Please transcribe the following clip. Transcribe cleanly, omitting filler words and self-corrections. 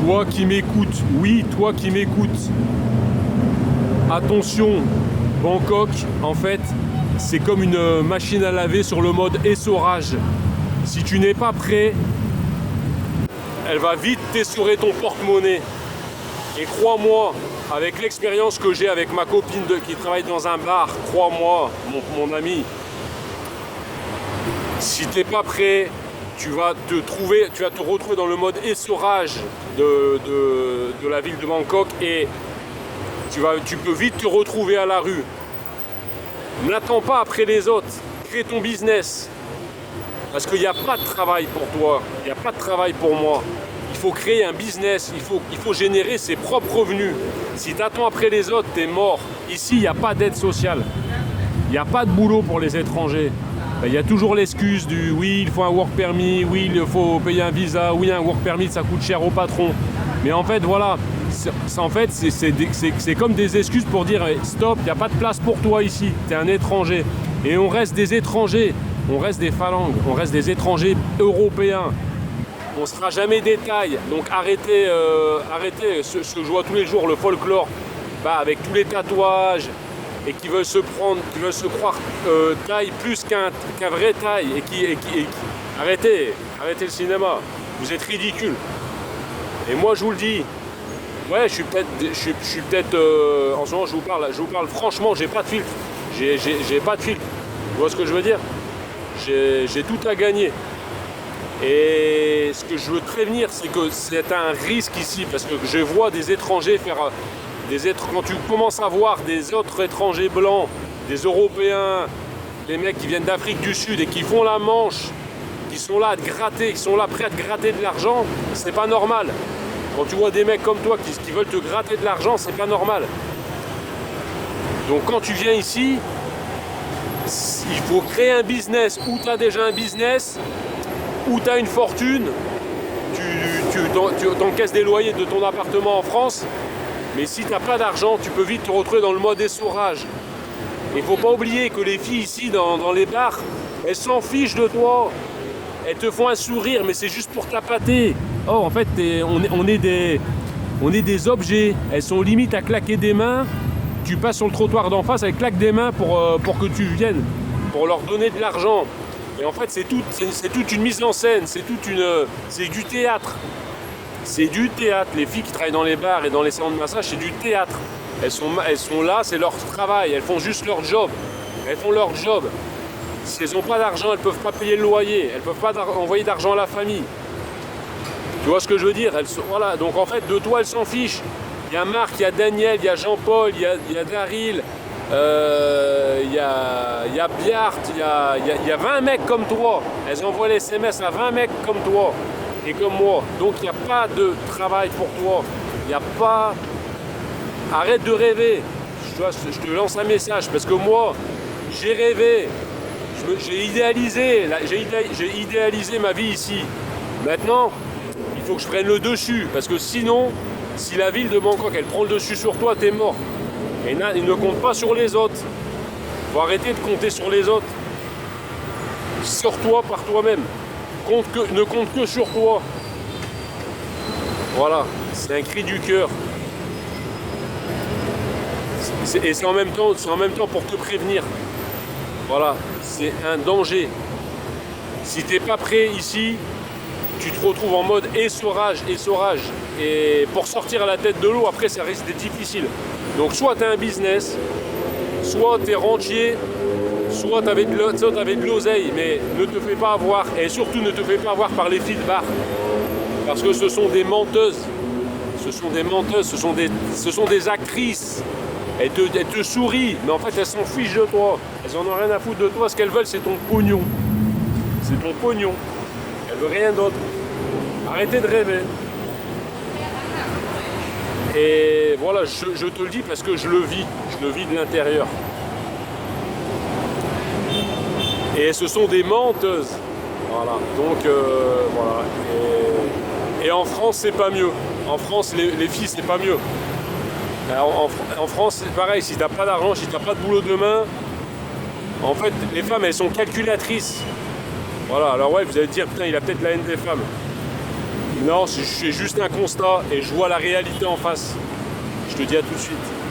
Toi qui m'écoutes, oui, toi qui m'écoutes, attention, Bangkok, en fait, c'est comme une machine à laver sur le mode essorage. Si tu n'es pas prêt, elle va vite t'essorer ton porte-monnaie. Et crois-moi, avec l'expérience que j'ai avec ma copine qui travaille dans un bar, crois-moi, mon ami, si tu n'es pas prêt, tu vas te retrouver dans le mode essorage de la ville de Bangkok et tu peux vite te retrouver à la rue. N'attends pas après les autres, crée ton business. Parce qu'il n'y a pas de travail pour toi, il n'y a pas de travail pour moi. Il faut créer un business, il faut générer ses propres revenus. Si tu attends après les autres, tu es mort. Ici, il n'y a pas d'aide sociale. Il n'y a pas de boulot pour les étrangers. Il y a toujours l'excuse du oui, il faut un work permit, oui, il faut payer un visa, oui, un work permit, ça coûte cher au patron. Mais en fait, voilà, c'est comme des excuses pour dire stop, il n'y a pas de place pour toi ici, tu es un étranger. Et on reste des étrangers, on reste des phalanges, on reste des étrangers européens. On ne sera jamais des tailles. Donc arrêtez ce que je vois tous les jours, le folklore, avec tous les tatouages, et qui veulent se croire taille plus qu'un vrai taille, arrêtez le cinéma, vous êtes ridicules. Et moi je vous le dis, ouais, je suis peut-être en ce moment je vous parle franchement, j'ai pas de filtre, j'ai pas de filtre, vous voyez ce que je veux dire, j'ai tout à gagner. Et ce que je veux te prévenir, c'est que c'est un risque ici, parce que je vois des étrangers faire quand tu commences à voir des autres étrangers blancs, des Européens, des mecs qui viennent d'Afrique du Sud et qui font la manche, qui sont là à te gratter, qui sont là prêts à te gratter de l'argent, c'est pas normal. Quand tu vois des mecs comme toi qui veulent te gratter de l'argent, c'est pas normal. Donc quand tu viens ici, il faut créer un business, ou tu as déjà un business, ou tu as une fortune, tu encaisses des loyers de ton appartement en France. Mais si tu n'as pas d'argent, tu peux vite te retrouver dans le mode essorage. Il ne faut pas oublier que les filles ici dans les bars, elles s'en fichent de toi. Elles te font un sourire, mais c'est juste pour t'appâter. Oh, en fait, on est des objets. Elles sont limite à claquer des mains. Tu passes sur le trottoir d'en face, elles claquent des mains pour que tu viennes, pour leur donner de l'argent. Et en fait, c'est toute une mise en scène, c'est du théâtre. C'est du théâtre. Les filles qui travaillent dans les bars et dans les salons de massage, c'est du théâtre. Elles sont là, c'est leur travail. Elles font juste leur job. Elles font leur job. Si elles n'ont pas d'argent, elles ne peuvent pas payer le loyer. Elles ne peuvent pas envoyer d'argent à la famille. Tu vois ce que je veux dire? Voilà. Donc en fait, de toi, elles s'en fichent. Il y a Marc, il y a Daniel, il y a Jean-Paul, il y a Daryl, il y a Biart, il y a 20 mecs comme toi. Elles envoient les SMS à 20 mecs comme toi. Et comme moi. Donc il n'y a pas de travail pour toi. Il n'y a pas... Arrête de rêver. Je te lance un message parce que moi, j'ai rêvé. J'ai idéalisé ma vie ici. Maintenant, il faut que je prenne le dessus. Parce que sinon, si la ville de Bangkok, elle prend le dessus sur toi, t'es mort. Et il ne compte pas sur les autres. Il faut arrêter de compter sur les autres. Sors-toi par toi-même. Ne compte que sur toi. Voilà, c'est un cri du cœur. Et c'est en même temps pour te prévenir. Voilà, c'est un danger. Si t'es pas prêt ici, tu te retrouves en mode essorage. Et pour sortir à la tête de l'eau, après ça risque d'être difficile. Donc soit tu as un business, soit tu es rentier, soit tu avais de l'oseille, mais ne te fais pas avoir, et surtout ne te fais pas avoir par les filles de bar. Parce que ce sont des menteuses. Ce sont des actrices. Elles te sourient, mais en fait elles s'en fichent de toi. Elles en ont rien à foutre de toi. Ce qu'elles veulent, c'est ton pognon. C'est ton pognon. Elles veulent rien d'autre. Arrêtez de rêver. Et voilà, je te le dis parce que je le vis de l'intérieur. Et ce sont des menteuses. Voilà, donc voilà. Et en France, c'est pas mieux. En France, les filles, c'est pas mieux. En France, c'est pareil, si t'as pas d'argent, si t'as pas de boulot demain, en fait, les femmes, elles sont calculatrices. Voilà, alors ouais, vous allez dire, putain, il a peut-être la haine des femmes. Non, c'est juste un constat et je vois la réalité en face. Je te dis à tout de suite.